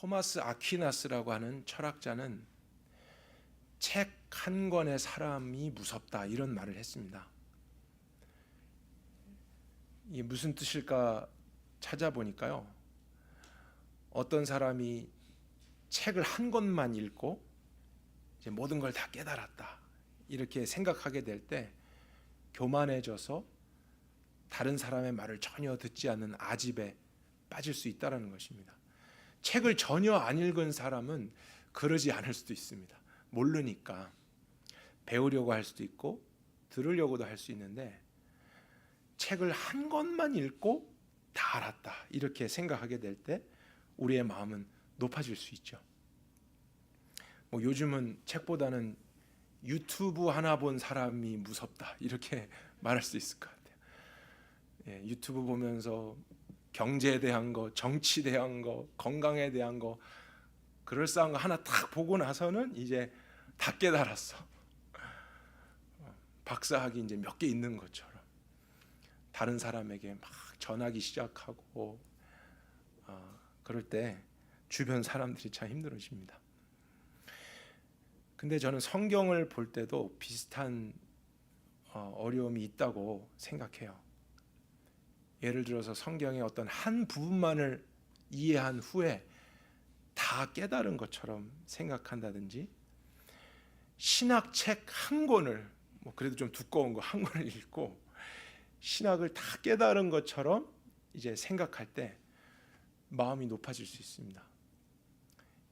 토마스 아퀴나스라고 하는 철학자는 책 한 권의 사람이 무섭다 이런 말을 했습니다. 이게 무슨 뜻일까 찾아보니까요, 어떤 사람이 책을 한 권만 읽고 이제 모든 걸 다 깨달았다 이렇게 생각하게 될 때 교만해져서 다른 사람의 말을 전혀 듣지 않는 아집에 빠질 수 있다는 것입니다. 책을 전혀 안 읽은 사람은 그러지 않을 수도 있습니다. 모르니까 배우려고 할 수도 있고 들으려고도 할 수 있는데, 책을 한 권만 읽고 다 알았다 이렇게 생각하게 될 때 우리의 마음은 높아질 수 있죠. 요즘은 책보다는 유튜브 하나 본 사람이 무섭다 이렇게 말할 수 있을 것 같아요. 유튜브 보면서 경제에 대한 거, 정치에 대한 거, 건강에 대한 거, 그럴싸한 거 하나 딱 보고 나서는 이제 다 깨달았어. 박사학위 이제 몇 개 있는 것처럼 다른 사람에게 막 전하기 시작하고, 그럴 때 주변 사람들이 참 힘들어집니다. 근데 저는 성경을 볼 때도 비슷한 어려움이 있다고 생각해요. 예를 들어서 성경의 어떤 한 부분만을 이해한 후에 다 깨달은 것처럼 생각한다든지, 신학책 한 권을 그래도 좀 두꺼운 거 한 권을 읽고 신학을 다 깨달은 것처럼 이제 생각할 때 마음이 높아질 수 있습니다.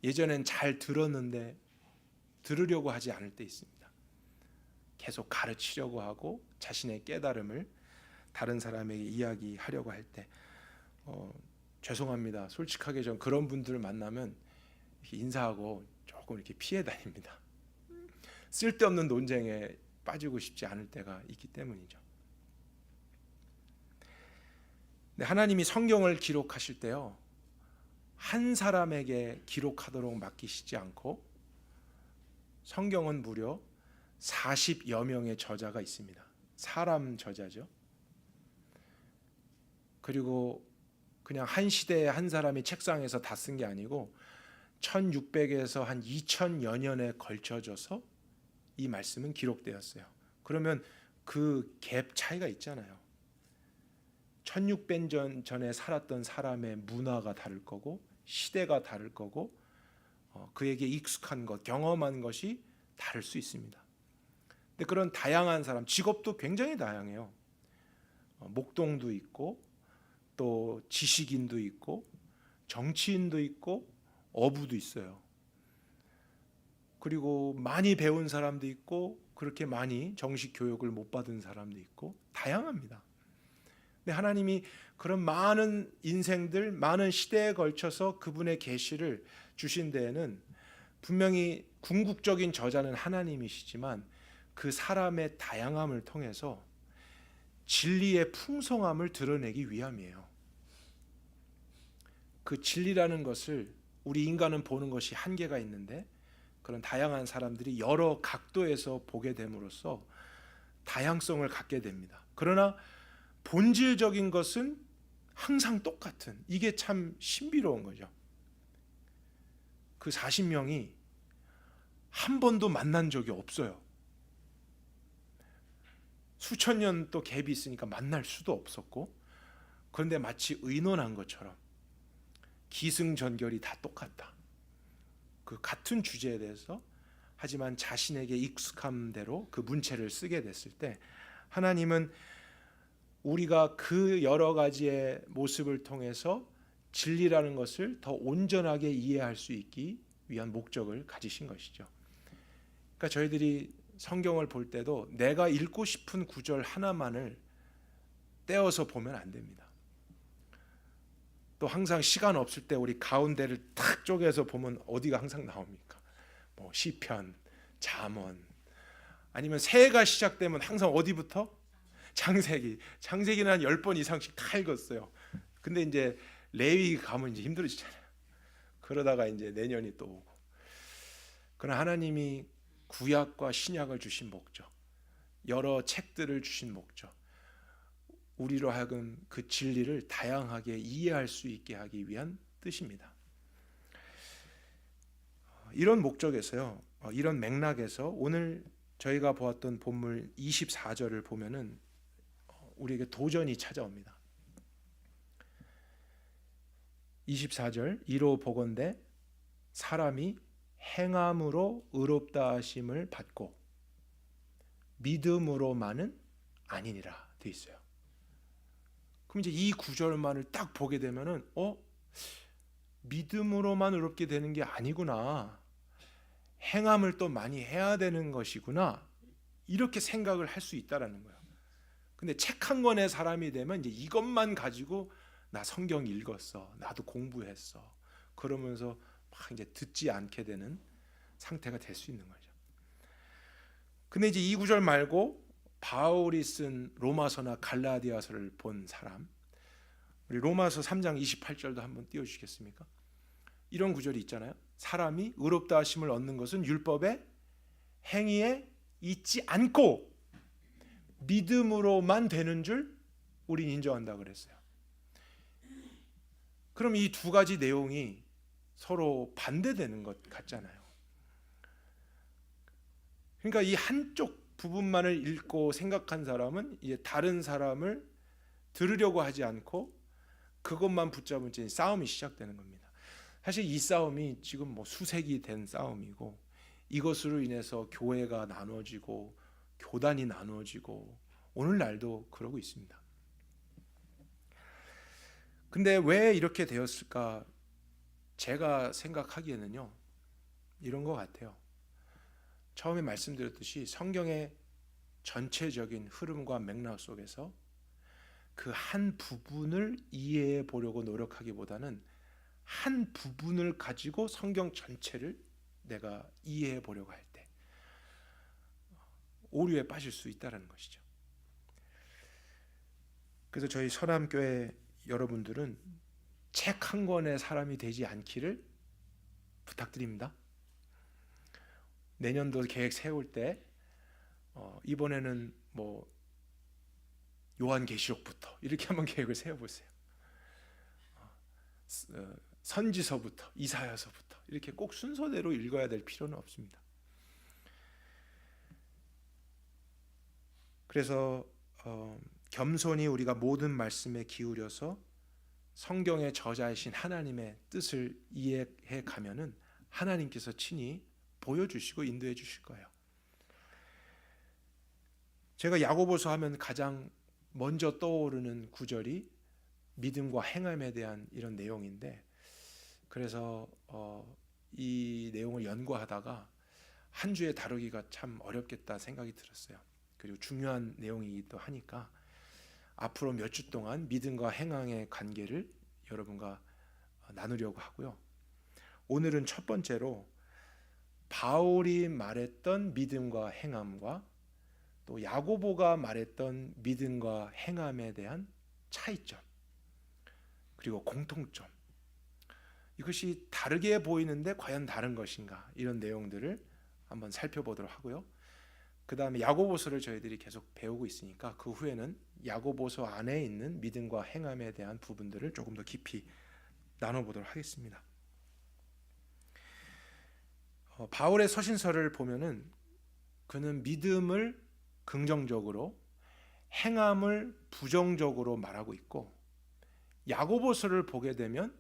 예전엔 잘 들었는데 들으려고 하지 않을 때 있습니다. 계속 가르치려고 하고 자신의 깨달음을 다른 사람에게 이야기하려고 할 때 죄송합니다. 솔직하게 전 그런 분들을 만나면 인사하고 조금 이렇게 피해 다닙니다. 쓸데없는 논쟁에 빠지고 싶지 않을 때가 있기 때문이죠. 하나님이 성경을 기록하실 때요, 한 사람에게 기록하도록 맡기시지 않고 성경은 무려 40여 명의 저자가 있습니다. 사람 저자죠. 그리고 그냥 한 시대에 한 사람이 책상에서 다 쓴 게 아니고 1600에서 한 2000여 년에 걸쳐져서 이 말씀은 기록되었어요. 그러면 그 갭 차이가 있잖아요. 1600년 전에 살았던 사람의 문화가 다를 거고 시대가 다를 거고 그에게 익숙한 것, 경험한 것이 다를 수 있습니다. 근데 그런 다양한 사람, 직업도 굉장히 다양해요. 목동도 있고 또 지식인도 있고 정치인도 있고 어부도 있어요. 그리고 많이 배운 사람도 있고 그렇게 많이 정식 교육을 못 받은 사람도 있고 다양합니다. 근데 하나님이 그런 많은 인생들, 많은 시대에 걸쳐서 그분의 계시를 주신 데에는 분명히 궁극적인 저자는 하나님이시지만 그 사람의 다양함을 통해서 진리의 풍성함을 드러내기 위함이에요. 그 진리라는 것을 우리 인간은 보는 것이 한계가 있는데, 그런 다양한 사람들이 여러 각도에서 보게 됨으로써 다양성을 갖게 됩니다. 그러나 본질적인 것은 항상 똑같은, 이게 참 신비로운 거죠. 그 40명이 한 번도 만난 적이 없어요. 수천 년 또 갭이 있으니까 만날 수도 없었고, 그런데 마치 의논한 것처럼 기승전결이 다 똑같다. 그 같은 주제에 대해서, 하지만 자신에게 익숙한 대로 그 문체를 쓰게 됐을 때 하나님은 우리가 그 여러 가지의 모습을 통해서 진리라는 것을 더 온전하게 이해할 수 있기 위한 목적을 가지신 것이죠. 그러니까 저희들이 성경을 볼 때도 내가 읽고 싶은 구절 하나만을 떼어서 보면 안 됩니다. 또 항상 시간 없을 때 우리 가운데를 탁 쪼개서 보면 어디가 항상 나옵니까? 시편, 잠언, 아니면 새해가 시작되면 항상 어디부터? 창세기. 창세기는 한 10번 이상씩 다 읽었어요. 근데 이제 레위 가면 이제 힘들어지잖아요. 그러다가 이제 내년이 또 오고. 그러나 하나님이 구약과 신약을 주신 목적, 여러 책들을 주신 목적, 우리로 하여금 그 진리를 다양하게 이해할 수 있게 하기 위한 뜻입니다. 이런 목적에서요, 이런 맥락에서 오늘 저희가 보았던 본문 24절을 보면은 우리에게 도전이 찾아옵니다. 24절 이로 보건대 사람이 행함으로 의롭다 하심을 받고 믿음으로만은 아니니라 돼 있어요. 그럼 이제 이 구절만을 딱 보게 되면은 믿음으로만 의롭게 되는 게 아니구나. 행함을 또 많이 해야 되는 것이구나. 이렇게 생각을 할 수 있다라는 거예요. 근데 책 한 권의 사람이 되면 이제 이것만 가지고 나 성경 읽었어. 나도 공부했어. 그러면서 막 이제 듣지 않게 되는 상태가 될 수 있는 거죠. 근데 이제 이 구절 말고 바울이 쓴 로마서나 갈라디아서를 본 사람, 우리 로마서 3장 28절도 한번 띄워 주시겠습니까? 이런 구절이 있잖아요. 사람이 의롭다 하심을 얻는 것은 율법의 행위에 있지 않고 믿음으로만 되는 줄 우린 인정한다 그랬어요. 그럼 이 두 가지 내용이 서로 반대되는 것 같잖아요. 그러니까 이 한쪽 부분만을 읽고 생각한 사람은 이제 다른 사람을 들으려고 하지 않고 그것만 붙잡은 채 싸움이 시작되는 겁니다. 사실 이 싸움이 지금 뭐 수색이 된 싸움이고 이것으로 인해서 교회가 나눠지고 교단이 나눠지고 오늘날도 그러고 있습니다. 근데 왜 이렇게 되었을까? 제가 생각하기에는요, 이런 것 같아요. 처음에 말씀드렸듯이 성경의 전체적인 흐름과 맥락 속에서 그 한 부분을 이해해 보려고 노력하기보다는 한 부분을 가지고 성경 전체를 내가 이해해 보려고 할 때 오류에 빠질 수 있다는 것이죠. 그래서 저희 서남교회 여러분들은 책 한 권의 사람이 되지 않기를 부탁드립니다. 내년도 계획 세울 때 이번에는 뭐 요한계시록부터 이렇게 한번 계획을 세워보세요. 선지서부터 이사야서부터 이렇게 꼭 순서대로 읽어야 될 필요는 없습니다. 그래서 겸손히 우리가 모든 말씀에 기울여서 성경의 저자이신 하나님의 뜻을 이해해 가면은 하나님께서 친히 보여주시고 인도해 주실 거예요. 제가 야고보서 하면 가장 먼저 떠오르는 구절이 믿음과 행함에 대한 이런 내용인데, 그래서 이 내용을 연구하다가 한 주에 다루기가 참 어렵겠다 생각이 들었어요. 그리고 중요한 내용이기도 하니까 앞으로 몇 주 동안 믿음과 행함의 관계를 여러분과 나누려고 하고요. 오늘은 첫 번째로 바울이 말했던 믿음과 행함과 또 야고보가 말했던 믿음과 행함에 대한 차이점 그리고 공통점, 이것이 다르게 보이는데 과연 다른 것인가, 이런 내용들을 한번 살펴보도록 하고요. 그 다음에 야고보서를 저희들이 계속 배우고 있으니까 그 후에는 야고보서 안에 있는 믿음과 행함에 대한 부분들을 조금 더 깊이 나눠보도록 하겠습니다. 바울의 서신서를 보면은 그는 믿음을 긍정적으로, 행함을 부정적으로 말하고 있고, 야고보서를 보게 되면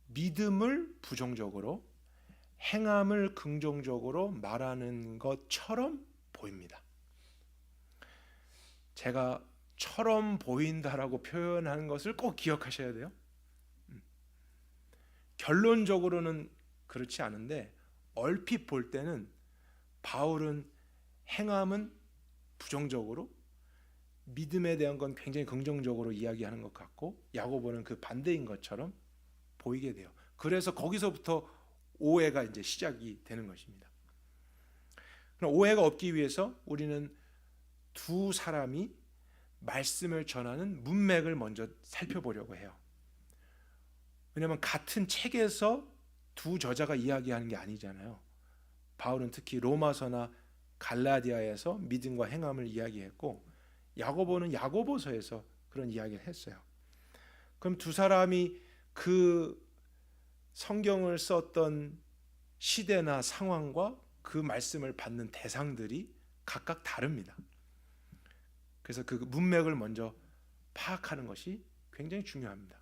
믿음을 부정적으로, 행함을 긍정적으로 말하는 것처럼 보입니다. 제가 처럼 보인다라고 표현하는 것을 꼭 기억하셔야 돼요. 결론적으로는 그렇지 않은데 얼핏 볼 때는 바울은 행함은 부정적으로, 믿음에 대한 건 굉장히 긍정적으로 이야기하는 것 같고, 야고보는 그 반대인 것처럼 보이게 돼요. 그래서 거기서부터 오해가 이제 시작이 되는 것입니다. 그럼 오해가 없기 위해서 우리는 두 사람이 말씀을 전하는 문맥을 먼저 살펴보려고 해요. 왜냐하면 같은 책에서 두 저자가 이야기하는 게 아니잖아요. 바울은 특히 로마서나 갈라디아에서 믿음과 행함을 이야기했고, 야고보는 야고보서에서 그런 이야기를 했어요. 그럼 두 사람이 그 성경을 썼던 시대나 상황과 그 말씀을 받는 대상들이 각각 다릅니다. 그래서 그 문맥을 먼저 파악하는 것이 굉장히 중요합니다.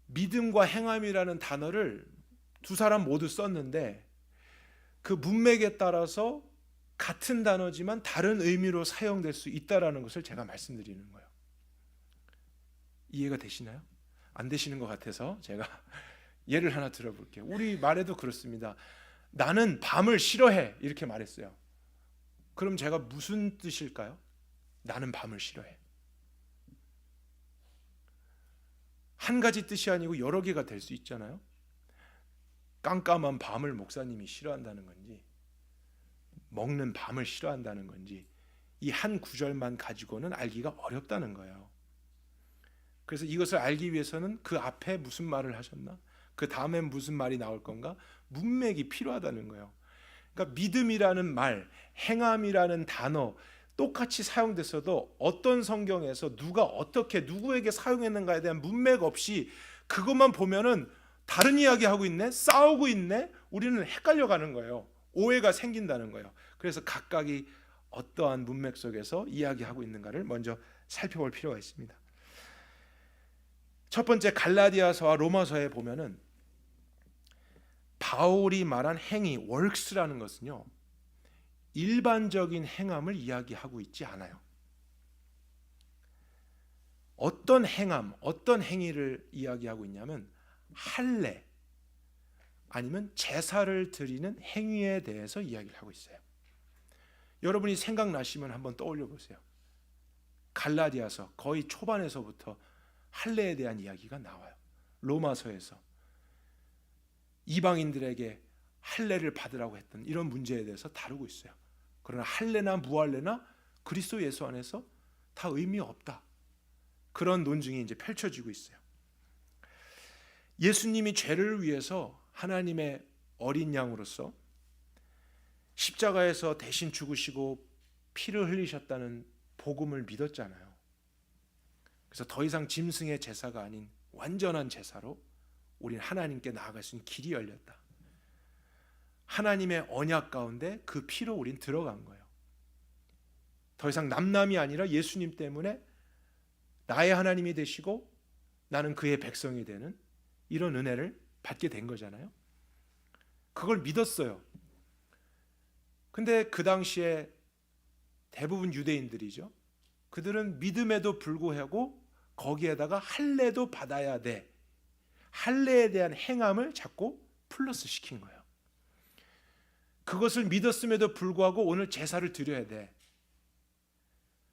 믿음과 행함이라는 단어를 두 사람 모두 썼는데 그 문맥에 따라서 같은 단어지만 다른 의미로 사용될 수 있다는 것을 제가 말씀드리는 거예요. 이해가 되시나요? 안 되시는 것 같아서 제가 예를 하나 들어볼게요. 우리 말에도 그렇습니다. 나는 밤을 싫어해 이렇게 말했어요. 그럼 제가 무슨 뜻일까요? 나는 밤을 싫어해. 한 가지 뜻이 아니고 여러 개가 될 수 있잖아요. 깜깜한 밤을 목사님이 싫어한다는 건지, 먹는 밤을 싫어한다는 건지, 이 한 구절만 가지고는 알기가 어렵다는 거예요. 그래서 이것을 알기 위해서는 그 앞에 무슨 말을 하셨나? 그 다음엔 무슨 말이 나올 건가? 문맥이 필요하다는 거예요. 그러니까 믿음이라는 말, 행함이라는 단어 똑같이 사용됐어도 어떤 성경에서 누가 어떻게 누구에게 사용했는가에 대한 문맥 없이 그것만 보면은 다른 이야기 하고 있네, 싸우고 있네, 우리는 헷갈려 가는 거예요. 오해가 생긴다는 거예요. 그래서 각각이 어떠한 문맥 속에서 이야기하고 있는가를 먼저 살펴볼 필요가 있습니다. 첫 번째 갈라디아서와 로마서에 보면은 바울이 말한 행위, works라는 것은요, 일반적인 행함을 이야기하고 있지 않아요. 어떤 행함, 어떤 행위를 이야기하고 있냐면 할례 아니면 제사를 드리는 행위에 대해서 이야기를 하고 있어요. 여러분이 생각나시면 한번 떠올려 보세요. 갈라디아서 거의 초반에서부터 할례에 대한 이야기가 나와요. 로마서에서 이방인들에게 할례를 받으라고 했던 이런 문제에 대해서 다루고 있어요. 그러나 할례나 무할례나 그리스도 예수 안에서 다 의미 없다. 그런 논증이 이제 펼쳐지고 있어요. 예수님이 죄를 위해서 하나님의 어린 양으로서 십자가에서 대신 죽으시고 피를 흘리셨다는 복음을 믿었잖아요. 그래서 더 이상 짐승의 제사가 아닌 완전한 제사로 우린 하나님께 나아갈 수 있는 길이 열렸다. 하나님의 언약 가운데 그 피로 우린 들어간 거예요. 더 이상 남남이 아니라 예수님 때문에 나의 하나님이 되시고 나는 그의 백성이 되는 이런 은혜를 받게 된 거잖아요. 그걸 믿었어요. 근데 그 당시에 대부분 유대인들이죠. 그들은 믿음에도 불구하고 거기에다가 할례도 받아야 돼. 할례에 대한 행함을 자꾸 플러스 시킨 거예요. 그것을 믿었음에도 불구하고 오늘 제사를 드려야 돼.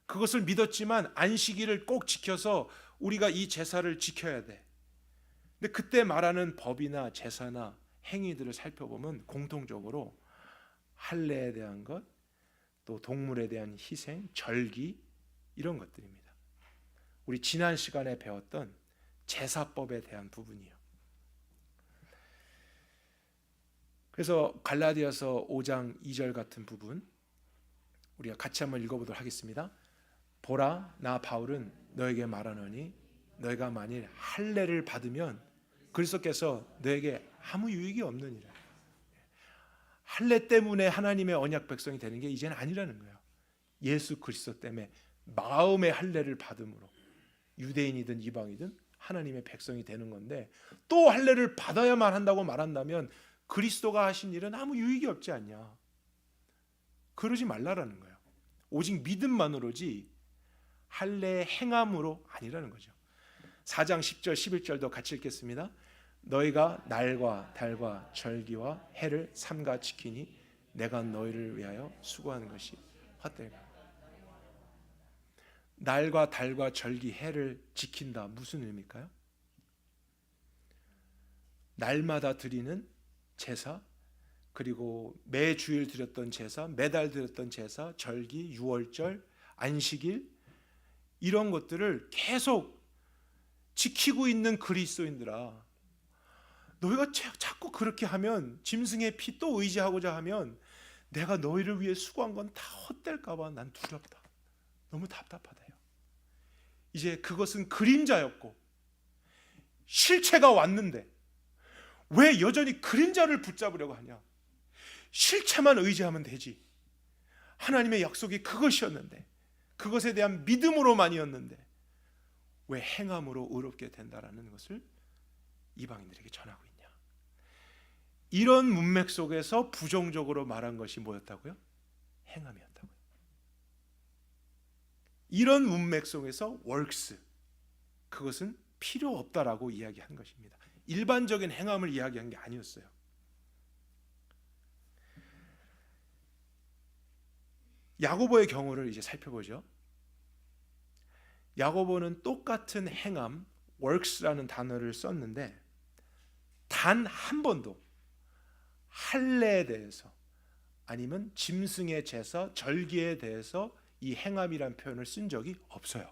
그것을 믿었지만 안식일을 꼭 지켜서 우리가 이 제사를 지켜야 돼. 근데 그때 말하는 법이나 제사나 행위들을 살펴보면 공통적으로 할례에 대한 것, 또 동물에 대한 희생, 절기 이런 것들입니다. 우리 지난 시간에 배웠던 제사법에 대한 부분이요. 그래서 갈라디아서 5장 2절 같은 부분 우리가 같이 한번 읽어보도록 하겠습니다. 보라, 나 바울은 너에게 말하노니 너희가 만일 할례를 받으면 그리스도께서 너에게 아무 유익이 없느니라. 할례 때문에 하나님의 언약 백성이 되는 게 이제는 아니라는 거예요. 예수 그리스도 때문에 마음의 할례를 받음으로 유대인이든 이방이든 하나님의 백성이 되는 건데, 또 할례를 받아야만 한다고 말한다면 그리스도가 하신 일은 아무 유익이 없지 않냐. 그러지 말라라는 거예요. 오직 믿음만으로지 할례의 행함으로 아니라는 거죠. 4장 10절 11절도 같이 읽겠습니다. 너희가 날과 달과 절기와 해를 삼가 지키니 내가 너희를 위하여 수고하는 것이 헛되다. 날과 달과 절기 해를 지킨다. 무슨 의미일까요? 날마다 드리는 제사, 그리고 매 주일 드렸던 제사, 매달 드렸던 제사, 절기, 유월절, 안식일 이런 것들을 계속 지키고 있는 그리스도인들아, 너희가 자꾸 그렇게 하면, 짐승의 피 또 의지하고자 하면 내가 너희를 위해 수고한 건 다 헛될까 봐 난 두렵다. 너무 답답하다. 이제 그것은 그림자였고 실체가 왔는데 왜 여전히 그림자를 붙잡으려고 하냐? 실체만 의지하면 되지. 하나님의 약속이 그것이었는데, 그것에 대한 믿음으로만이었는데 왜 행함으로 의롭게 된다라는 것을 이방인들에게 전하고 있냐? 이런 문맥 속에서 부정적으로 말한 것이 뭐였다고요? 행함이었다고요. 이런 문맥 속에서 works, 그것은 필요 없다라고 이야기한 것입니다. 일반적인 행함을 이야기한 게 아니었어요. 야고보의 경우를 이제 살펴보죠. 야고보는 똑같은 행함, works라는 단어를 썼는데 단 한 번도 할례에 대해서 아니면 짐승의 제사, 절기에 대해서 이 행함이란 표현을 쓴 적이 없어요.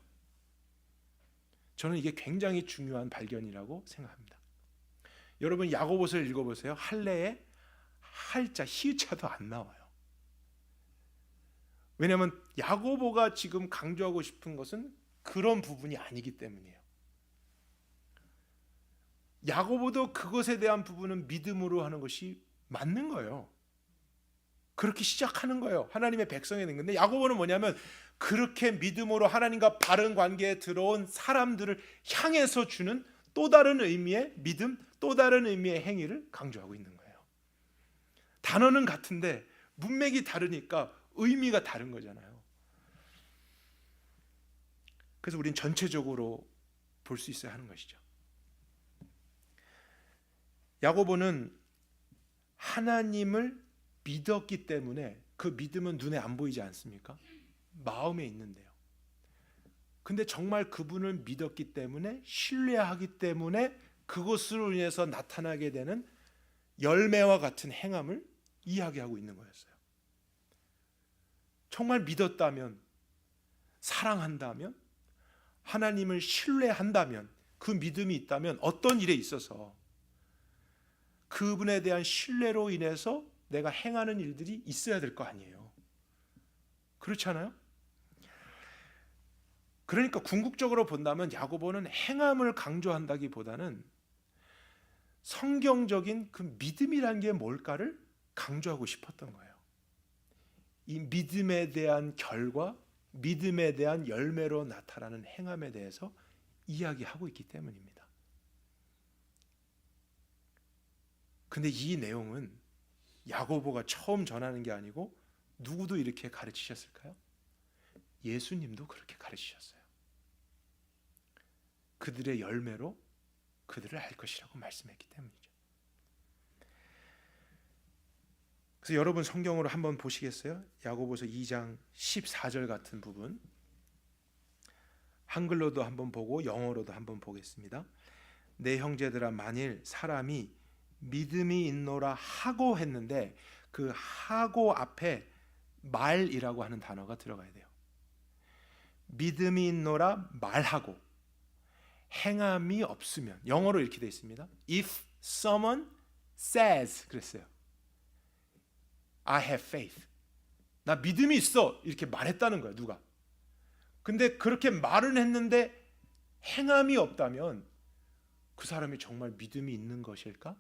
저는 이게 굉장히 중요한 발견이라고 생각합니다. 여러분 야고보서를 읽어보세요. 할례에 할자, 히읗자도 안 나와요. 왜냐하면 야고보가 지금 강조하고 싶은 것은 그런 부분이 아니기 때문이에요. 야고보도 그것에 대한 부분은 믿음으로 하는 것이 맞는 거예요. 그렇게 시작하는 거예요. 하나님의 백성이 된 건데, 야고보는 뭐냐면 그렇게 믿음으로 하나님과 바른 관계에 들어온 사람들을 향해서 주는 또 다른 의미의 믿음, 또 다른 의미의 행위를 강조하고 있는 거예요. 단어는 같은데 문맥이 다르니까 의미가 다른 거잖아요. 그래서 우린 전체적으로 볼 수 있어야 하는 것이죠. 야고보는 하나님을 믿었기 때문에 그 믿음은 눈에 안 보이지 않습니까? 마음에 있는데요. 근데 정말 그분을 믿었기 때문에, 신뢰하기 때문에 그것으로 인해서 나타나게 되는 열매와 같은 행함을 이야기하고 있는 거였어요. 정말 믿었다면, 사랑한다면, 하나님을 신뢰한다면, 그 믿음이 있다면 어떤 일에 있어서 그분에 대한 신뢰로 인해서 내가 행하는 일들이 있어야 될 거 아니에요. 그렇지 않아요? 그러니까 궁극적으로 본다면 야고보는 행함을 강조한다기보다는 성경적인 그 믿음이란 게 뭘까를 강조하고 싶었던 거예요. 이 믿음에 대한 결과, 믿음에 대한 열매로 나타나는 행함에 대해서 이야기하고 있기 때문입니다. 근데 이 내용은 야고보가 처음 전하는 게 아니고 누구도 이렇게 가르치셨을까요? 예수님도 그렇게 가르치셨어요. 그들의 열매로 그들을 알 것이라고 말씀했기 때문이죠. 그래서 여러분 성경으로 한번 보시겠어요? 야고보서 2장 14절 같은 부분, 한글로도 한번 보고 영어로도 한번 보겠습니다. 내 형제들아, 만일 사람이 믿음이 있노라 하고 했는데 그 하고 앞에 말이라고 하는 단어가 들어가야 돼요. 믿음이 있노라 말하고 행함이 없으면, 영어로 이렇게 되어 있습니다. If someone says, 그랬어요. I have faith. 나 믿음이 있어. 이렇게 말했다는 거야, 누가. 근데 그렇게 말은 했는데 행함이 없다면 그 사람이 정말 믿음이 있는 것일까?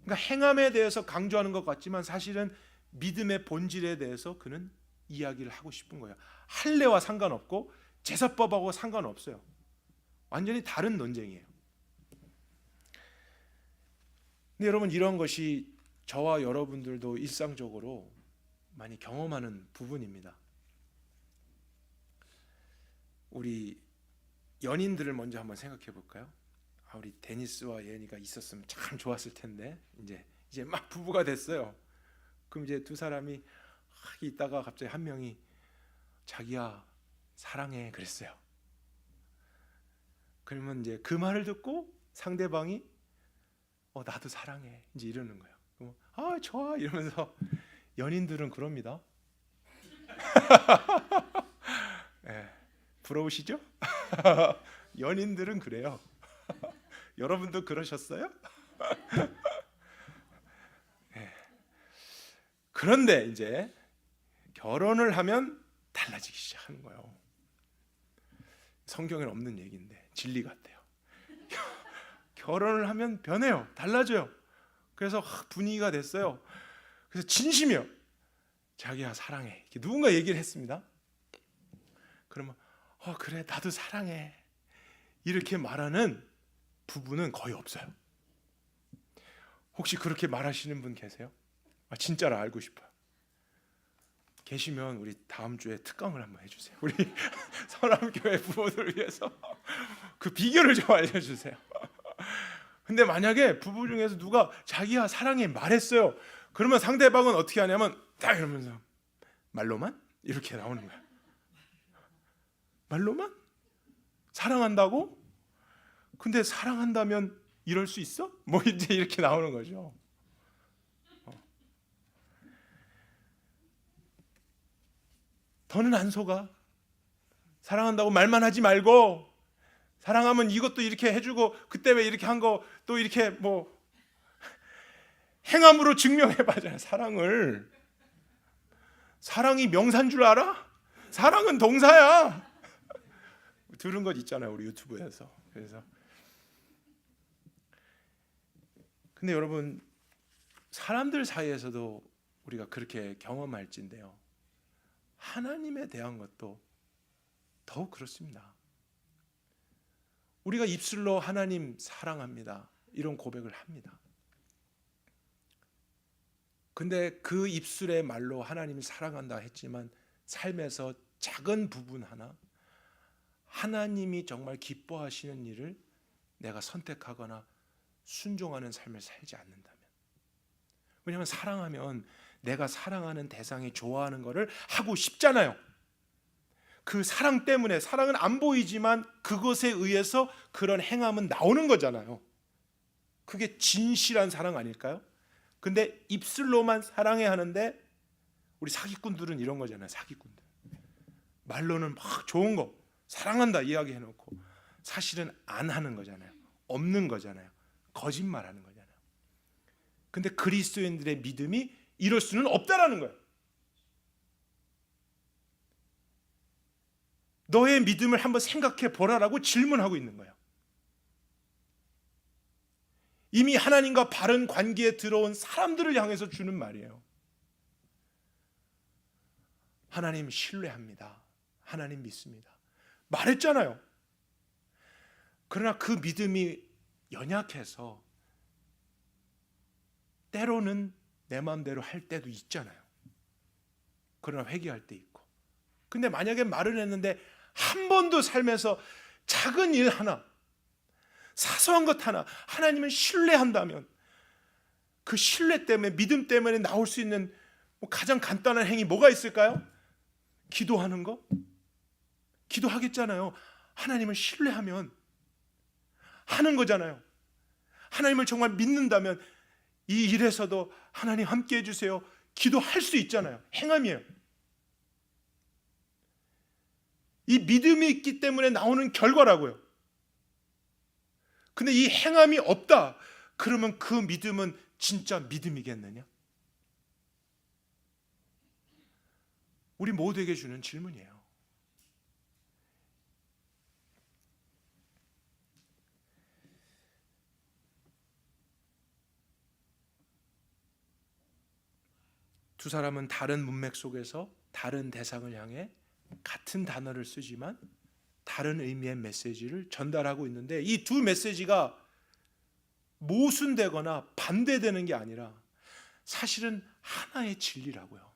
그러니까 행함에 대해서 강조하는 것 같지만 사실은 믿음의 본질에 대해서 그는 이야기를 하고 싶은 거예요. 할례와 상관없고 제사법하고 상관없어요. 완전히 다른 논쟁이에요. 근데 여러분, 이런 것이 저와 여러분들도 일상적으로 많이 경험하는 부분입니다. 우리 연인들을 먼저 한번 생각해 볼까요? 우리 데니스와 예은이가 있었으면 참 좋았을 텐데 이제 막 부부가 됐어요. 그럼 이제 두 사람이 있다가 갑자기 한 명이 자기야 사랑해 그랬어요. 그러면 이제 그 말을 듣고 상대방이 나도 사랑해 이제 이러는 거예요. 그럼 좋아 이러면서, 연인들은 그럽니다. 네, 부러우시죠? 연인들은 그래요. 여러분도 그러셨어요? 네. 그런데 이제 결혼을 하면 달라지기 시작하는 거예요. 성경에는 없는 얘기인데 진리 같아요. 결혼을 하면 변해요. 달라져요. 그래서 분위기가 됐어요. 그래서 진심이요. 자기야 사랑해. 이렇게 누군가 얘기를 했습니다. 그러면 그래 나도 사랑해. 이렇게 말하는 부부는 거의 없어요. 혹시 그렇게 말하시는 분 계세요? 진짜로 알고 싶어요. 계시면 우리 다음 주에 특강을 한번 해주세요. 우리 서남교회 부부들을 위해서 그 비결을 좀 알려주세요. 근데 만약에 부부 중에서 누가 자기야 사랑해 말했어요. 그러면 상대방은 어떻게 하냐면 딱 이러면서 말로만? 이렇게 나오는 거야. 말로만? 사랑한다고? 근데 사랑한다면 이럴 수 있어? 뭐 이제 이렇게 나오는 거죠. 더는 안 속아. 사랑한다고 말만 하지 말고, 사랑하면 이것도 이렇게 해주고, 그때 왜 이렇게 한 거 또 이렇게 뭐 행함으로 증명해봐잖아요. 사랑을. 사랑이 명사인 줄 알아? 사랑은 동사야. 들은 것 있잖아요, 우리 유튜브에서. 그래서 근데 여러분, 사람들 사이에서도 우리가 그렇게 경험할진데요, 하나님에 대한 것도 더욱 그렇습니다. 우리가 입술로 하나님 사랑합니다 이런 고백을 합니다. 근데 그 입술의 말로 하나님을 사랑한다 했지만 삶에서 작은 부분 하나, 하나님이 정말 기뻐하시는 일을 내가 선택하거나 순종하는 삶을 살지 않는다면, 왜냐하면 사랑하면 내가 사랑하는 대상이 좋아하는 것을 하고 싶잖아요. 그 사랑 때문에, 사랑은 안 보이지만 그것에 의해서 그런 행함은 나오는 거잖아요. 그게 진실한 사랑 아닐까요? 근데 입술로만 사랑해 하는데, 우리 사기꾼들은 이런 거잖아요. 사기꾼들 말로는 막 좋은 거 사랑한다 이야기해놓고 사실은 안 하는 거잖아요. 없는 거잖아요. 거짓말하는 거잖아요. 근데 그리스도인들의 믿음이 이럴 수는 없다라는 거예요. 너의 믿음을 한번 생각해 보라라고 질문하고 있는 거예요. 이미 하나님과 바른 관계에 들어온 사람들을 향해서 주는 말이에요. 하나님 신뢰합니다. 하나님 믿습니다. 말했잖아요. 그러나 그 믿음이 연약해서 때로는 내 마음대로 할 때도 있잖아요. 그러나 회개할 때 있고. 근데 만약에 말을 했는데 한 번도 삶에서 작은 일 하나, 사소한 것 하나 하나님을 신뢰한다면, 그 신뢰 때문에, 믿음 때문에 나올 수 있는 가장 간단한 행위 뭐가 있을까요? 기도하는 거? 기도하겠잖아요. 하나님을 신뢰하면 하는 거잖아요. 하나님을 정말 믿는다면 이 일에서도 하나님 함께 해주세요, 기도할 수 있잖아요. 행함이에요. 이 믿음이 있기 때문에 나오는 결과라고요. 근데 이 행함이 없다 그러면 그 믿음은 진짜 믿음이겠느냐? 우리 모두에게 주는 질문이에요. 두 사람은 다른 문맥 속에서 다른 대상을 향해 같은 단어를 쓰지만 다른 의미의 메시지를 전달하고 있는데, 이 두 메시지가 모순되거나 반대되는 게 아니라 사실은 하나의 진리라고요.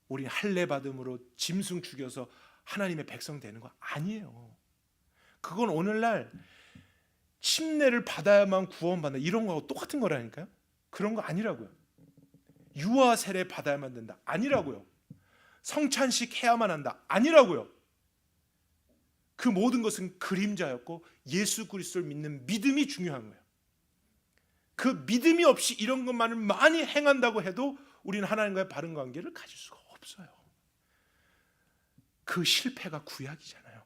우리 할례 받음으로 짐승 죽여서 하나님의 백성 되는 거 아니에요. 그건 오늘날 침례를 받아야만 구원받는다 이런 거하고 똑같은 거라니까요. 그런 거 아니라고요. 유아 세례 받아야만 된다 아니라고요. 성찬식 해야만 한다 아니라고요. 그 모든 것은 그림자였고 예수 그리스도를 믿는 믿음이 중요한 거예요. 그 믿음이 없이 이런 것만을 많이 행한다고 해도 우리는 하나님과의 바른 관계를 가질 수가 없어요. 그 실패가 구약이잖아요.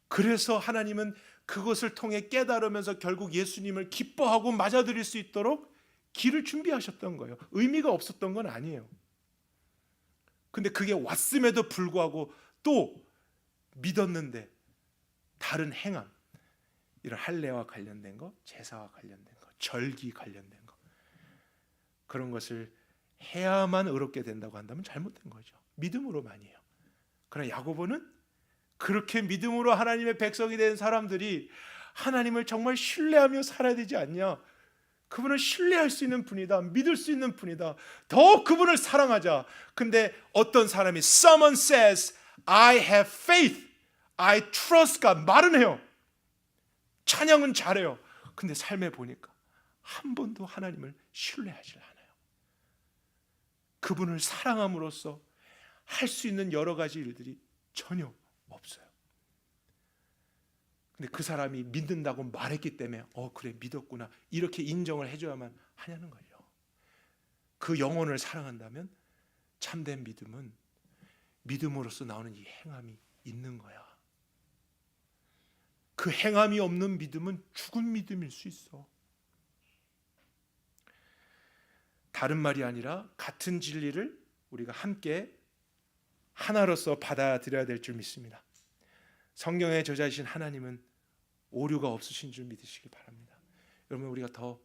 그래서 하나님은 그것을 통해 깨달으면서 결국 예수님을 기뻐하고 맞아들일 수 있도록 길을 준비하셨던 거예요. 의미가 없었던 건 아니에요. 근데 그게 왔음에도 불구하고 또 믿었는데 다른 행함, 이런 할례와 관련된 거, 제사와 관련된 거, 절기 관련된 거, 그런 것을 해야만 의롭게 된다고 한다면 잘못된 거죠. 믿음으로만이 해요. 그러나 야고보는 그렇게 믿음으로 하나님의 백성이 된 사람들이 하나님을 정말 신뢰하며 살아야 되지 않냐? 그분을 신뢰할 수 있는 분이다. 믿을 수 있는 분이다. 더 그분을 사랑하자. 근데 어떤 사람이 Someone says, I have faith. I trust God. 말은 해요. 찬양은 잘해요. 근데 삶에 보니까 한 번도 하나님을 신뢰하지 않아요. 그분을 사랑함으로써 할 수 있는 여러 가지 일들이 전혀 없어요. 근데 그 사람이 믿는다고 말했기 때문에 그래 믿었구나 이렇게 인정을 해줘야만 하냐는 거예요. 그 영혼을 사랑한다면 참된 믿음은 믿음으로써 나오는 이 행함이 있는 거야. 그 행함이 없는 믿음은 죽은 믿음일 수 있어. 다른 말이 아니라 같은 진리를 우리가 함께 하나로서 받아들여야 될 줄 믿습니다. 성경의 저자이신 하나님은 오류가 없으신 줄 믿으시기 바랍니다. 여러분, 우리가 더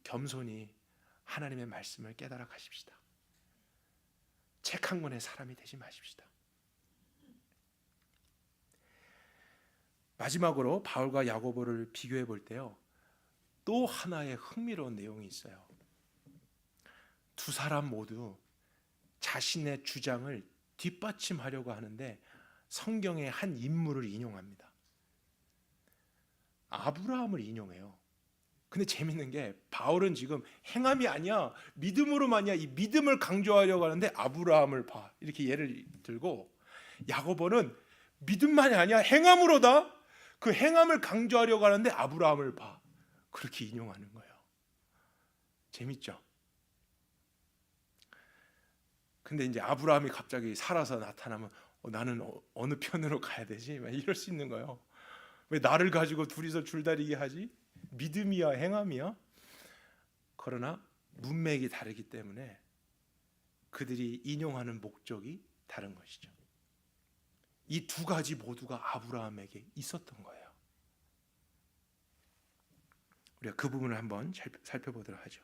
겸손히 하나님의 말씀을 깨달아 가십시다. 책 한 권의 사람이 되지 마십시다. 마지막으로 바울과 야고보를 비교해 볼 때요, 또 하나의 흥미로운 내용이 있어요. 두 사람 모두 자신의 주장을 뒷받침하려고 하는데 성경의 한 인물을 인용합니다. 아브라함을 인용해요. 근데 재밌는 게 바울은 지금 행함이 아니야, 믿음으로만이야, 이 믿음을 강조하려고 하는데 아브라함을 봐, 이렇게 예를 들고, 야고보는 믿음만이 아니야, 행함으로다, 그 행함을 강조하려고 하는데 아브라함을 봐, 그렇게 인용하는 거예요. 재밌죠? 근데 이제 아브라함이 갑자기 살아서 나타나면 나는 어느 편으로 가야 되지? 이럴 수 있는 거예요. 왜 나를 가지고 둘이서 줄다리기 하지? 믿음이야 행함이야? 그러나 문맥이 다르기 때문에 그들이 인용하는 목적이 다른 것이죠. 이 두 가지 모두가 아브라함에게 있었던 거예요. 우리가 그 부분을 한번 살펴보도록 하죠.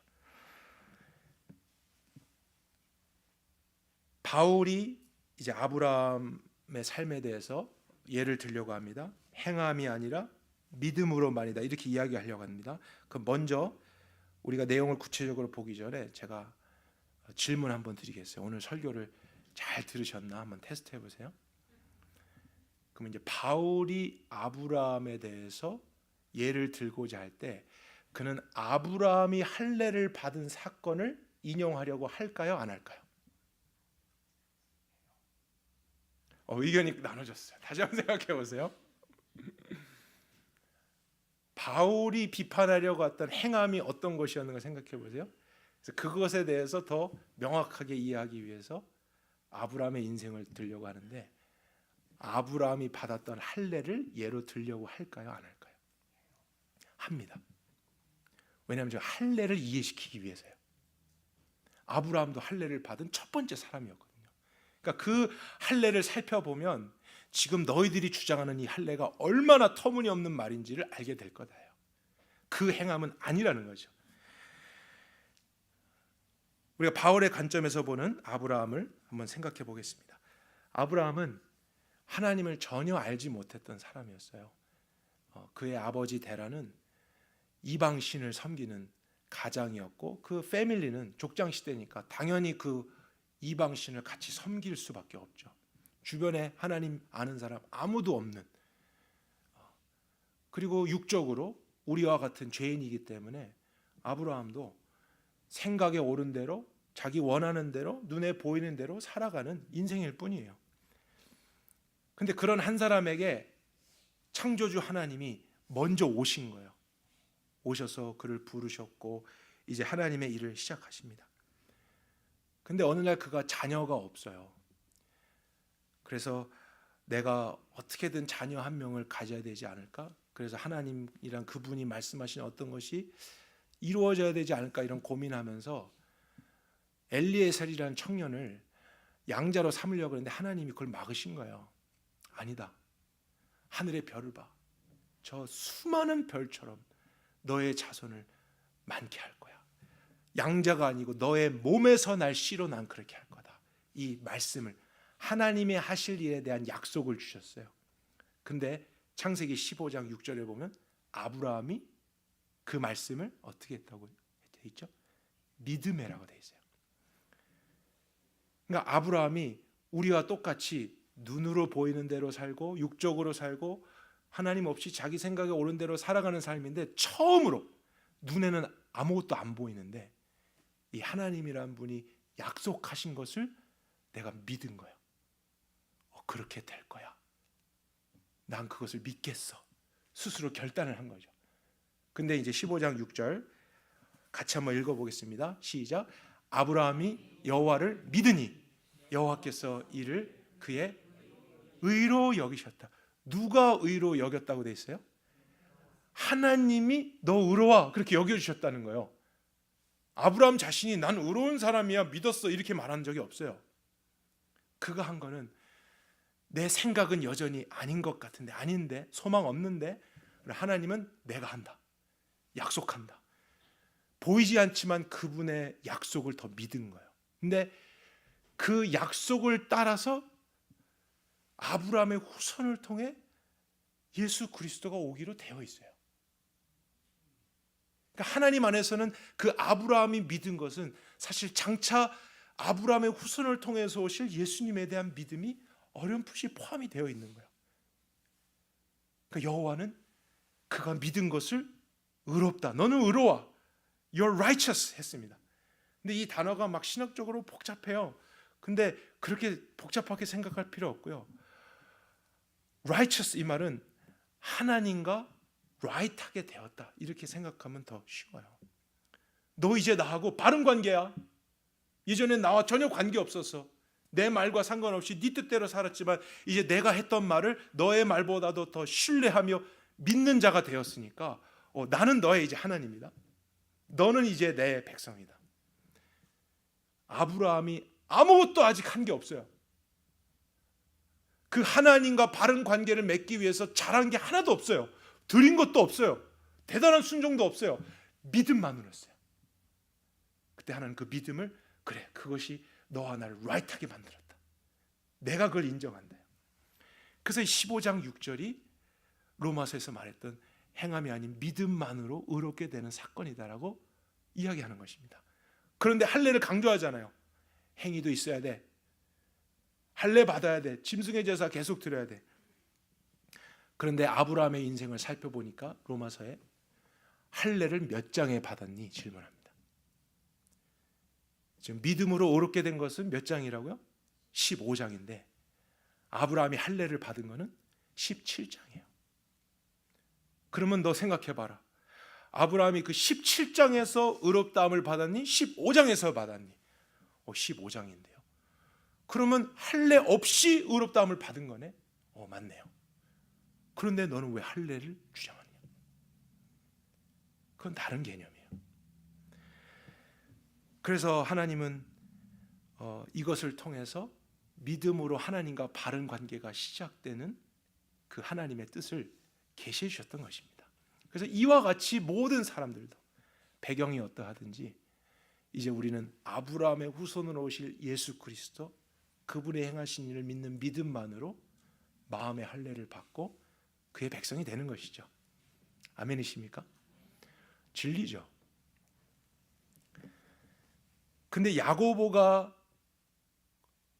바울이 이제 아브라함의 삶에 대해서 예를 들려고 합니다. 행함이 아니라 믿음으로만이다, 이렇게 이야기하려고 합니다. 그럼 먼저 우리가 내용을 구체적으로 보기 전에 제가 질문 한번 드리겠어요. 오늘 설교를 잘 들으셨나 한번 테스트 해보세요. 그럼 이제 바울이 아브라함에 대해서 예를 들고자 할 때 그는 아브라함이 할례를 받은 사건을 인용하려고 할까요, 안 할까요? 의견이 나눠졌어요. 다시 한번 생각해 보세요. 바울이 비판하려고 했던 행함이 어떤 것이었는가 생각해 보세요. 그래서 그것에 대해서 더 명확하게 이해하기 위해서 아브라함의 인생을 들려고 하는데, 아브라함이 받았던 할례를 예로 들려고 할까요, 안 할까요? 합니다. 왜냐하면 저 할례를 이해시키기 위해서요. 아브라함도 할례를 받은 첫 번째 사람이었거든요. 그러니까 그 할례를 살펴보면 지금 너희들이 주장하는 이 할례가 얼마나 터무니없는 말인지를 알게 될 거다요. 그 행함은 아니라는 거죠. 우리가 바울의 관점에서 보는 아브라함을 한번 생각해 보겠습니다. 아브라함은 하나님을 전혀 알지 못했던 사람이었어요. 그의 아버지 데라는 이방신을 섬기는 가장이었고, 그 패밀리는 족장 시대니까 당연히 그 이방신을 같이 섬길 수밖에 없죠. 주변에 하나님 아는 사람 아무도 없는, 그리고 육적으로 우리와 같은 죄인이기 때문에 아브라함도 생각에 옳은 대로 자기 원하는 대로 눈에 보이는 대로 살아가는 인생일 뿐이에요. 근데 그런 한 사람에게 창조주 하나님이 먼저 오신 거예요. 오셔서 그를 부르셨고 이제 하나님의 일을 시작하십니다. 근데 어느 날 그가 자녀가 없어요. 그래서 내가 어떻게든 자녀 한 명을 가져야 되지 않을까? 그래서 하나님이란 그분이 말씀하신 어떤 것이 이루어져야 되지 않을까, 이런 고민하면서 엘리에셀이라는 청년을 양자로 삼으려고 했는데 하나님이 그걸 막으신 거예요. 아니다. 하늘의 별을 봐. 저 수많은 별처럼 너의 자손을 많게 할 거야. 양자가 아니고 너의 몸에서 날 씨로 난 그렇게 할 거다. 이 말씀을, 하나님이 하실 일에 대한 약속을 주셨어요. 근데 창세기 15장 6절에 보면 아브라함이 그 말씀을 어떻게 했다고 돼 있죠? 믿음에라고 돼 있어요. 그러니까 아브라함이 우리와 똑같이 눈으로 보이는 대로 살고 육적으로 살고 하나님 없이 자기 생각에 옳은 대로 살아가는 삶인데, 처음으로 눈에는 아무것도 안 보이는데 이 하나님이란 분이 약속하신 것을 내가 믿은 거예요. 그렇게 될 거야. 난 그것을 믿겠어. 스스로 결단을 한 거죠. 근데 이제 15장 6절 같이 한번 읽어보겠습니다. 시작. 아브라함이 여호와를 믿으니 여호와께서 이를 그의 의로 여기셨다. 누가 의로 여겼다고 돼 있어요? 하나님이 너 의로워 그렇게 여겨주셨다는 거예요. 아브라함 자신이 난 의로운 사람이야 믿었어 이렇게 말한 적이 없어요. 그가 한 거는 내 생각은 여전히 아닌 것 같은데, 아닌데, 소망 없는데 하나님은 내가 한다, 약속한다. 보이지 않지만 그분의 약속을 더 믿은 거예요. 근데 그 약속을 따라서 아브라함의 후손을 통해 예수 그리스도가 오기로 되어 있어요. 그러니까 하나님 안에서는 그 아브라함이 믿은 것은 사실 장차 아브라함의 후손을 통해서 오실 예수님에 대한 믿음이 어렴풋이 포함이 되어 있는 거예요. 그러니까 여호와는 그가 믿은 것을 의롭다, 너는 의로워, You're righteous 했습니다. 근데 이 단어가 막 신학적으로 복잡해요. 근데 그렇게 복잡하게 생각할 필요 없고요. righteous 이 말은 하나님과 right하게 되었다 이렇게 생각하면 더 쉬워요. 너 이제 나하고 바른 관계야. 예전엔 나와 전혀 관계 없었어. 내 말과 상관없이 네 뜻대로 살았지만 이제 내가 했던 말을 너의 말보다도 더 신뢰하며 믿는 자가 되었으니까 나는 너의 이제 하나님이다. 너는 이제 내 백성이다. 아브라함이 아무것도 아직 한 게 없어요. 그 하나님과 바른 관계를 맺기 위해서 잘한 게 하나도 없어요. 드린 것도 없어요. 대단한 순종도 없어요. 믿음만으로였어요. 그때 하나님 그 믿음을, 그래 그것이 너와 나를 right하게 만들었다, 내가 그걸 인정한다. 그래서 15장 6절이 로마서에서 말했던 행함이 아닌 믿음만으로 의롭게 되는 사건이다라고 이야기하는 것입니다. 그런데 할례를 강조하잖아요. 행위도 있어야 돼. 할례 받아야 돼. 짐승의 제사 계속 드려야 돼. 그런데 아브라함의 인생을 살펴보니까 로마서에 할례를 몇 장에 받았니? 질문합니다. 지금 믿음으로 의롭게 된 것은 몇 장이라고요? 15장인데 아브라함이 할례를 받은 것은 17장이에요. 그러면 너 생각해봐라. 아브라함이 그 17장에서 의롭다함을 받았니? 15장에서 받았니? 15장인데요. 그러면 할례 없이 의롭다함을 받은 거네? 맞네요. 그런데 너는 왜 할례를 주장하냐? 그건 다른 개념이에요. 그래서 하나님은 이것을 통해서 믿음으로 하나님과 바른 관계가 시작되는 그 하나님의 뜻을 계시해 주셨던 것입니다. 그래서 이와 같이 모든 사람들도 배경이 어떠하든지 이제 우리는 아브라함의 후손으로 오실 예수 그리스도, 그분의 행하신 일을 믿는 믿음만으로 마음의 할례를 받고 그의 백성이 되는 것이죠. 아멘이십니까? 진리죠. 근데 야고보가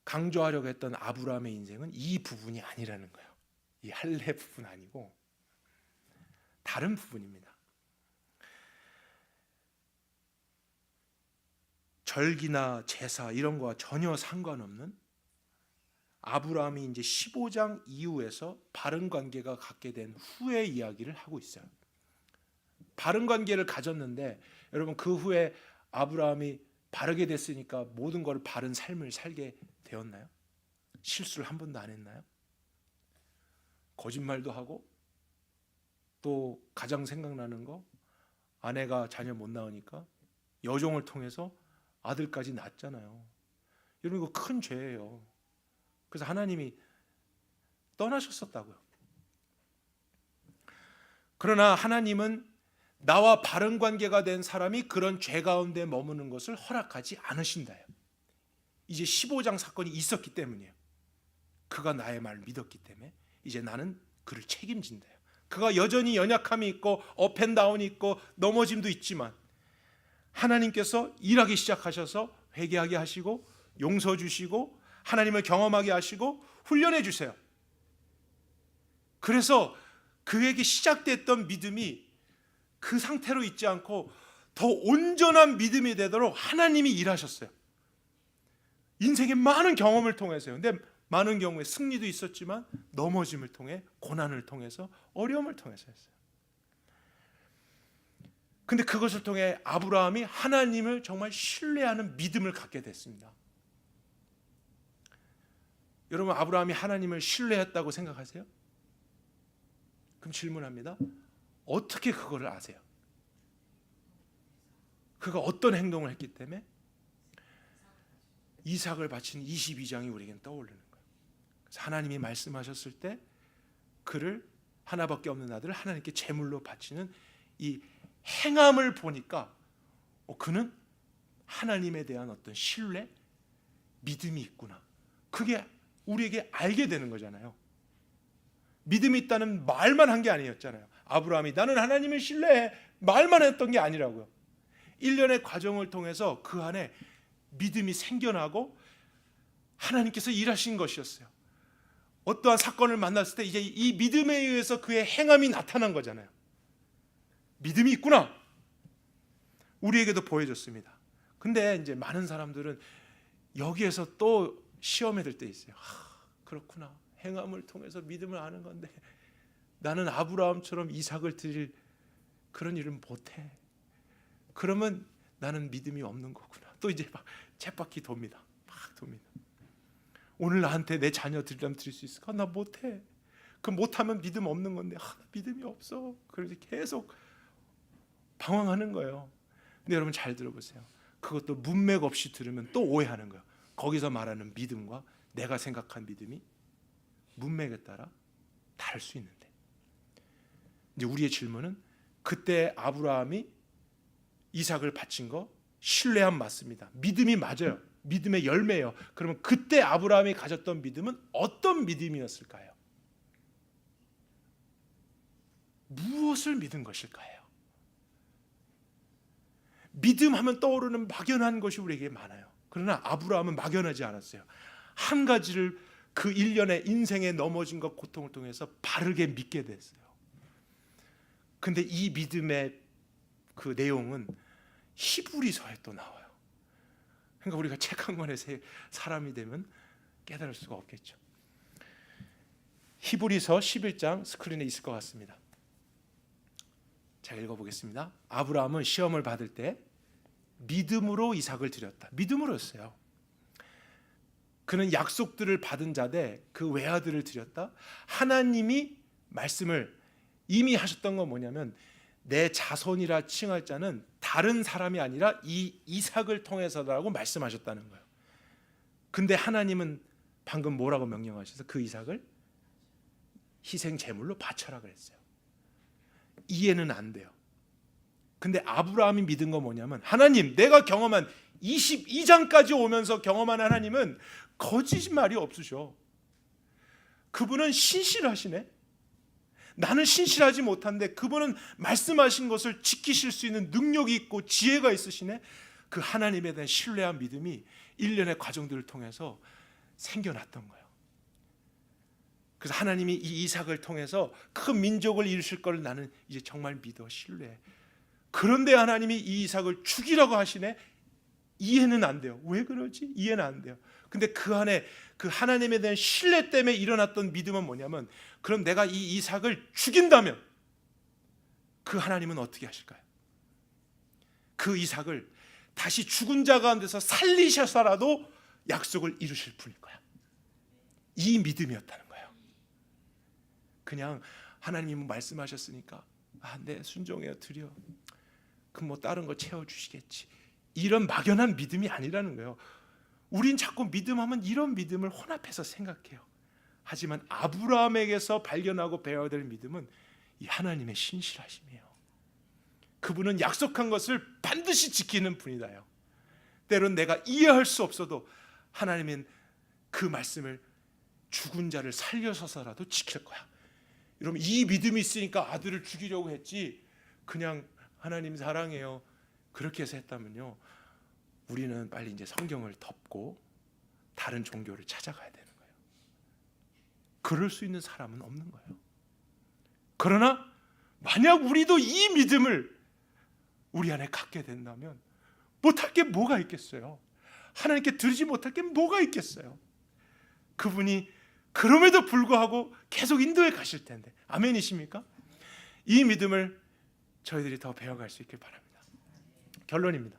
강조하려고 했던 아브라함의 인생은 이 부분이 아니라는 거예요. 이 할례 부분 아니고 다른 부분입니다. 절기나 제사 이런 거와 전혀 상관없는 아브라함이 이제 15장 이후에서 바른 관계가 갖게 된 후의 이야기를 하고 있어요. 바른 관계를 가졌는데 여러분 그 후에 아브라함이 바르게 됐으니까 모든 걸 바른 삶을 살게 되었나요? 실수를 한 번도 안 했나요? 거짓말도 하고 또 가장 생각나는 거 아내가 자녀 못 낳으니까 여종을 통해서 아들까지 낳았잖아요. 여러분 이거 큰 죄예요. 그래서 하나님이 떠나셨었다고요. 그러나 하나님은 나와 바른 관계가 된 사람이 그런 죄 가운데 머무는 것을 허락하지 않으신다요. 이제 15장 사건이 있었기 때문이에요. 그가 나의 말을 믿었기 때문에 이제 나는 그를 책임진다요. 그가 여전히 연약함이 있고 업앤다운이 있고 넘어짐도 있지만 하나님께서 일하기 시작하셔서 회개하게 하시고 용서 주시고 하나님을 경험하게 하시고 훈련해 주세요. 그래서 그에게 시작됐던 믿음이 그 상태로 있지 않고 더 온전한 믿음이 되도록 하나님이 일하셨어요. 인생의 많은 경험을 통해서요. 근데 많은 경우에 승리도 있었지만 넘어짐을 통해, 고난을 통해서, 어려움을 통해서 했어요. 근데 그것을 통해 아브라함이 하나님을 정말 신뢰하는 믿음을 갖게 됐습니다. 여러분, 아브라함이 하나님을 신뢰했다고 생각하세요? 그럼 질문합니다. 어떻게 그거를 아세요? 그가 어떤 행동을 했기 때문에? 이삭을 바친 22장이 우리에겐 떠오르는 거예요. 그래서 하나님이 말씀하셨을 때 그를 하나밖에 없는 아들을 하나님께 제물로 바치는 이 행함을 보니까 그는 하나님에 대한 어떤 신뢰, 믿음이 있구나. 그게 우리에게 알게 되는 거잖아요. 믿음이 있다는 말만 한 게 아니었잖아요. 아브라함이 나는 하나님을 신뢰해 말만 했던 게 아니라고요. 1년의 과정을 통해서 그 안에 믿음이 생겨나고 하나님께서 일하신 것이었어요. 어떠한 사건을 만났을 때 이제 이 믿음에 의해서 그의 행함이 나타난 거잖아요. 믿음이 있구나. 우리에게도 보여줬습니다. 근데 이제 많은 사람들은 여기에서 또 시험에 들 때 있어요. 그렇구나. 행함을 통해서 믿음을 아는 건데 나는 아브라함처럼 이삭을 드릴 그런 일은 못해. 그러면 나는 믿음이 없는 거구나. 또 이제 막 쳇바퀴 돕니다. 막 돕니다. 오늘 나한테 내 자녀 드리려면 드릴 수 있을까? 나 못해. 그 못하면 믿음 없는 건데 나 믿음이 없어. 그래서 계속 방황하는 거예요. 근데 여러분 잘 들어보세요. 그것도 문맥 없이 들으면 또 오해하는 거예요. 거기서 말하는 믿음과 내가 생각한 믿음이 문맥에 따라 다를 수 있는데, 이제 우리의 질문은 그때 아브라함이 이삭을 바친 거 신뢰함 맞습니다. 믿음이 맞아요. 믿음의 열매예요. 그러면 그때 아브라함이 가졌던 믿음은 어떤 믿음이었을까요? 무엇을 믿은 것일까요? 믿음하면 떠오르는 막연한 것이 우리에게 많아요. 그러나 아브라함은 막연하지 않았어요. 한 가지를 그 일련의 인생의 넘어짐과 고통을 통해서 바르게 믿게 됐어요. 근데 이 믿음의 그 내용은 히브리서에 또 나와요. 그러니까 우리가 책 한 권의 사람이 되면 깨달을 수가 없겠죠. 히브리서 11장 스크린에 있을 것 같습니다. 자, 읽어보겠습니다. 아브라함은 시험을 받을 때 믿음으로 이삭을 드렸다. 믿음으로였어요. 그는 약속들을 받은 자되 그 외아들을 드렸다. 하나님이 말씀을 이미 하셨던 건 뭐냐면 내 자손이라 칭할 자는 다른 사람이 아니라 이 이삭을 통해서라고 말씀하셨다는 거예요. 근데 하나님은 방금 뭐라고 명령하셔서 그 이삭을 희생 제물로 바쳐라 그랬어요. 이해는 안 돼요. 근데 아브라함이 믿은 건 뭐냐면 하나님, 내가 경험한 22장까지 오면서 경험한 하나님은 거짓말이 없으셔. 그분은 신실하시네. 나는 신실하지 못한데 그분은 말씀하신 것을 지키실 수 있는 능력이 있고 지혜가 있으시네. 그 하나님에 대한 신뢰한 믿음이 일련의 과정들을 통해서 생겨났던 거예요. 그래서 하나님이 이 이삭을 통해서 큰 민족을 이루실 걸 나는 이제 정말 믿어, 신뢰해. 그런데 하나님이 이 이삭을 죽이라고 하시네. 이해는 안 돼요. 왜 그러지? 이해는 안 돼요. 근데 그 안에 그 하나님에 대한 신뢰 때문에 일어났던 믿음은 뭐냐면, 그럼 내가 이 이삭을 죽인다면 그 하나님은 어떻게 하실까요? 그 이삭을 다시 죽은 자 가운데서 살리셔서라도 약속을 이루실 분일 거야. 이 믿음이었다는 거예요. 그냥 하나님이 말씀하셨으니까 네, 순종해요, 드려. 그럼 뭐 다른 거 채워주시겠지. 이런 막연한 믿음이 아니라는 거예요. 우린 자꾸 믿음하면 이런 믿음을 혼합해서 생각해요. 하지만 아브라함에게서 발견하고 배워야 될 믿음은 이 하나님의 신실하심이에요. 그분은 약속한 것을 반드시 지키는 분이다요. 때론 내가 이해할 수 없어도 하나님은 그 말씀을 죽은 자를 살려서서라도 지킬 거야. 여러분, 이 믿음이 있으니까 아들을 죽이려고 했지 그냥 하나님 사랑해요 그렇게 해서 했다면요, 우리는 빨리 이제 성경을 덮고 다른 종교를 찾아가야 되는 거예요. 그럴 수 있는 사람은 없는 거예요. 그러나 만약 우리도 이 믿음을 우리 안에 갖게 된다면 못할 게 뭐가 있겠어요? 하나님께 드리지 못할 게 뭐가 있겠어요? 그분이 그럼에도 불구하고 계속 인도해 가실 텐데. 아멘이십니까? 이 믿음을 저희들이 더 배워갈 수 있길 바랍니다. 결론입니다.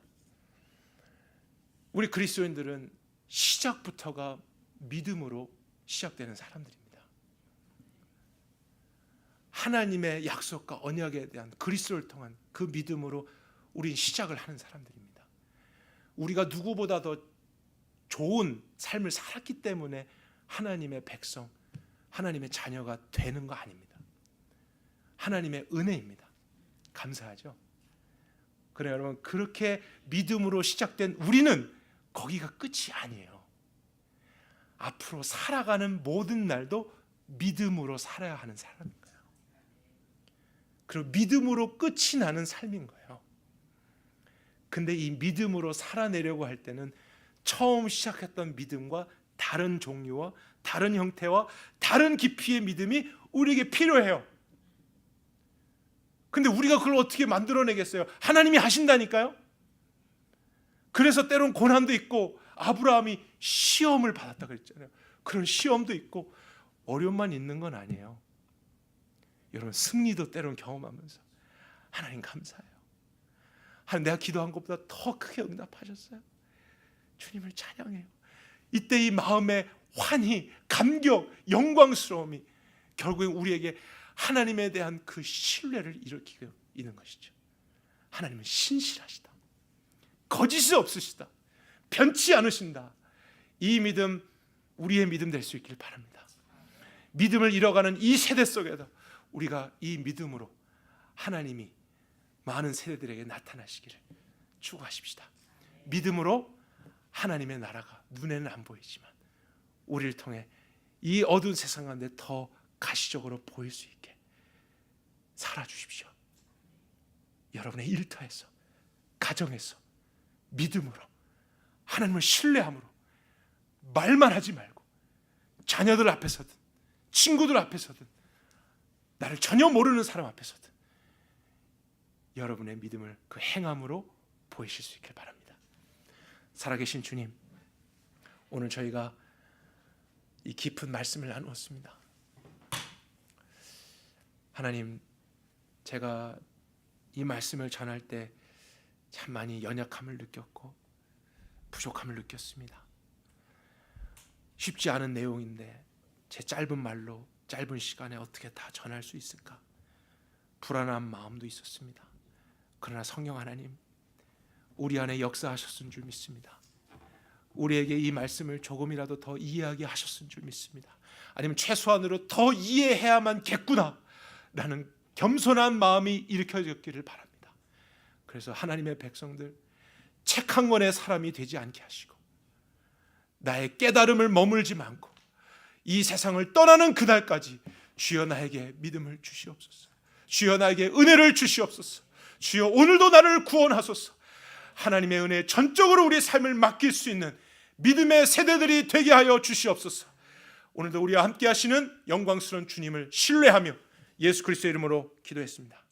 우리 그리스도인들은 시작부터가 믿음으로 시작되는 사람들입니다. 하나님의 약속과 언약에 대한 그리스도를 통한 그 믿음으로 우린 시작을 하는 사람들입니다. 우리가 누구보다 더 좋은 삶을 살았기 때문에 하나님의 백성, 하나님의 자녀가 되는 거 아닙니다. 하나님의 은혜입니다. 감사하죠? 그래 여러분, 그렇게 믿음으로 시작된 우리는 거기가 끝이 아니에요. 앞으로 살아가는 모든 날도 믿음으로 살아야 하는 사람인 거예요. 그리고 믿음으로 끝이 나는 삶인 거예요. 근데 이 믿음으로 살아내려고 할 때는 처음 시작했던 믿음과 다른 종류와 다른 형태와 다른 깊이의 믿음이 우리에게 필요해요. 근데 우리가 그걸 어떻게 만들어내겠어요? 하나님이 하신다니까요. 그래서 때론 고난도 있고, 아브라함이 시험을 받았다 그랬잖아요. 그런 시험도 있고 어려움만 있는 건 아니에요. 여러분, 승리도 때론 경험하면서 하나님 감사해요. 하나님, 내가 기도한 것보다 더 크게 응답하셨어요. 주님을 찬양해요. 이때 이 마음의 환희, 감격, 영광스러움이 결국엔 우리에게 하나님에 대한 그 신뢰를 일으키고 있는 것이죠. 하나님은 신실하시다, 거짓이 없으시다, 변치 않으신다. 이 믿음 우리의 믿음 될 수 있길 바랍니다. 믿음을 잃어가는 이 세대 속에도 우리가 이 믿음으로 하나님이 많은 세대들에게 나타나시기를 축복하십시다. 믿음으로 하나님의 나라가 눈에는 안 보이지만 우리를 통해 이 어두운 세상 가운데 더 가시적으로 보일 수 있게 살아주십시오. 여러분의 일터에서, 가정에서 믿음으로, 하나님을 신뢰함으로, 말만 하지 말고 자녀들 앞에서든 친구들 앞에서든 나를 전혀 모르는 사람 앞에서든 여러분의 믿음을 그 행함으로 보이실 수 있길 바랍니다. 살아계신 주님, 오늘 저희가 이 깊은 말씀을 나누었습니다. 하나님, 제가 이 말씀을 전할 때 참 많이 연약함을 느꼈고 부족함을 느꼈습니다. 쉽지 않은 내용인데 제 짧은 말로 짧은 시간에 어떻게 다 전할 수 있을까 불안한 마음도 있었습니다. 그러나 성령 하나님, 우리 안에 역사하셨은 줄 믿습니다. 우리에게 이 말씀을 조금이라도 더 이해하게 하셨은 줄 믿습니다. 아니면 최소한으로 더 이해해야만 라는 겸손한 마음이 일으켜졌기를 바랍니다. 그래서 하나님의 백성들, 책 한 권의 사람이 되지 않게 하시고 나의 깨달음을 머물지 않고 이 세상을 떠나는 그날까지 주여 나에게 믿음을 주시옵소서. 주여 나에게 은혜를 주시옵소서. 주여 오늘도 나를 구원하소서. 하나님의 은혜에 전적으로 우리의 삶을 맡길 수 있는 믿음의 세대들이 되게 하여 주시옵소서. 오늘도 우리와 함께 하시는 영광스러운 주님을 신뢰하며 예수 그리스도의 이름으로 기도했습니다.